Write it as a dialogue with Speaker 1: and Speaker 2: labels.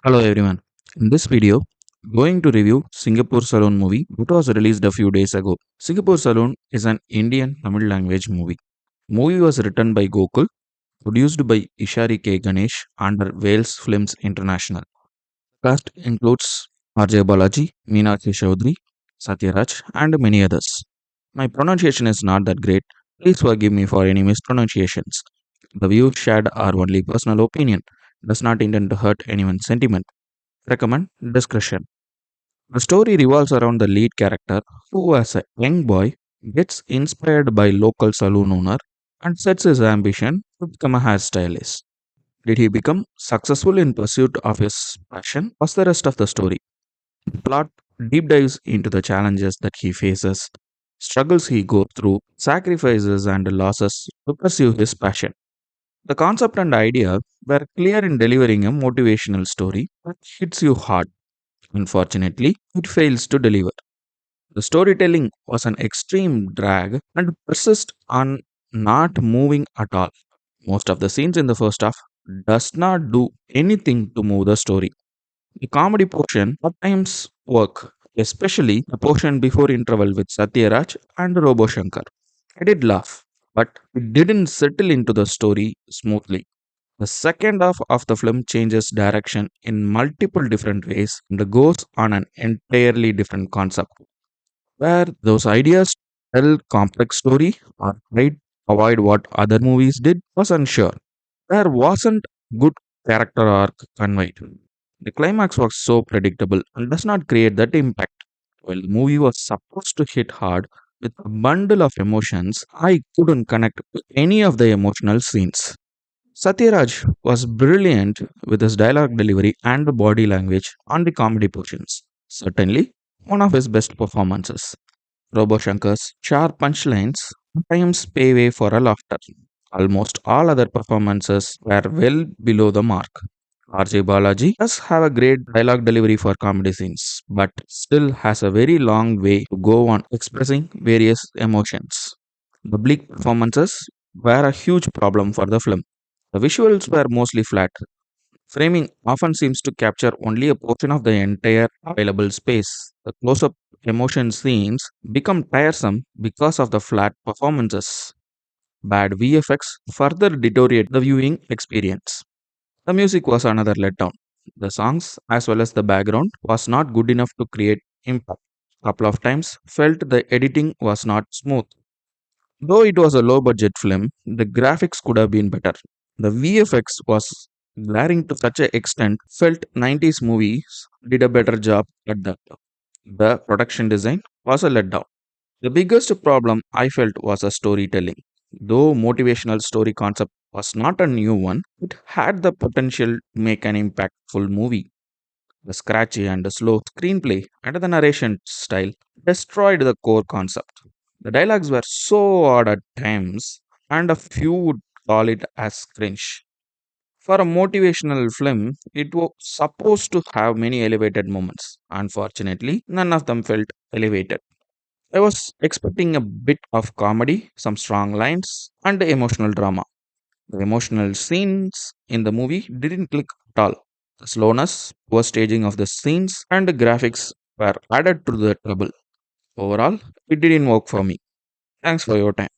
Speaker 1: Hello everyone. In this video, going to review Singapore Saloon movie that was released a few days ago. Singapore Saloon is an Indian Tamil language movie. Movie was written by Gokul, produced by Ishari K. Ganesh under Wales Films International. Cast includes RJ Balaji, Meenakshi Chaudhary, Sathyaraj, and many others. My pronunciation is not that great. Please forgive me for any mispronunciations. The views shared are only personal opinion, does not intend to hurt anyone's sentiment. Recommend discretion. The story revolves around the lead character who, as a young boy, gets inspired by local saloon owner and sets his ambition to become a hairstylist. Did he become successful in pursuit of his passion? Was the rest of the story? The plot deep dives into the challenges that he faces, struggles he goes through, sacrifices and losses to pursue his passion. The concept and idea were clear in delivering a motivational story that hits you hard. Unfortunately, it fails to deliver. The storytelling was an extreme drag and persists on not moving at all. Most of the scenes in the first half does not do anything to move the story. The comedy portion at times work, especially the portion before interval with Satyaraj and Robo Shankar. I did laugh, but it didn't settle into the story smoothly. The second half of the film changes direction in multiple different ways and goes on an entirely different concept. Where those ideas tell complex story or try to avoid what other movies did was unsure. There wasn't good character arc conveyed. The climax was so predictable and does not create that impact. While the movie was supposed to hit hard with a bundle of emotions, I couldn't connect with any of the emotional scenes. Satyaraj was brilliant with his dialogue delivery and body language on the comedy portions. Certainly, one of his best performances. Robo Shankar's sharp punchlines sometimes pay way for a laughter. Almost all other performances were well below the mark. RJ Balaji does have a great dialogue delivery for comedy scenes, but still has a very long way to go on expressing various emotions. The bleak performances were a huge problem for the film. The visuals were mostly flat. Framing often seems to capture only a portion of the entire available space. The close up emotion scenes become tiresome because of the flat performances. Bad VFX further deteriorate the viewing experience. The music was another letdown. The songs, as well as the background, was not good enough to create impact. Couple of times felt the editing was not smooth. Though it was a low budget film, the graphics could have been better. The VFX was glaring to such an extent, felt 90s movies did a better job at that. The production design was a letdown. The biggest problem I felt was a storytelling. Though motivational story concept was not a new one, it had the potential to make an impactful movie. The scratchy and the slow screenplay and the narration style destroyed the core concept. The dialogues were so odd at times, and a few would call it as cringe. For a motivational film, it was supposed to have many elevated moments. Unfortunately, none of them felt elevated. I was expecting a bit of comedy, some strong lines, and emotional drama. The emotional scenes in the movie didn't click at all. The slowness, poor staging of the scenes, and the graphics were added to the trouble. Overall, it didn't work for me. Thanks for your time.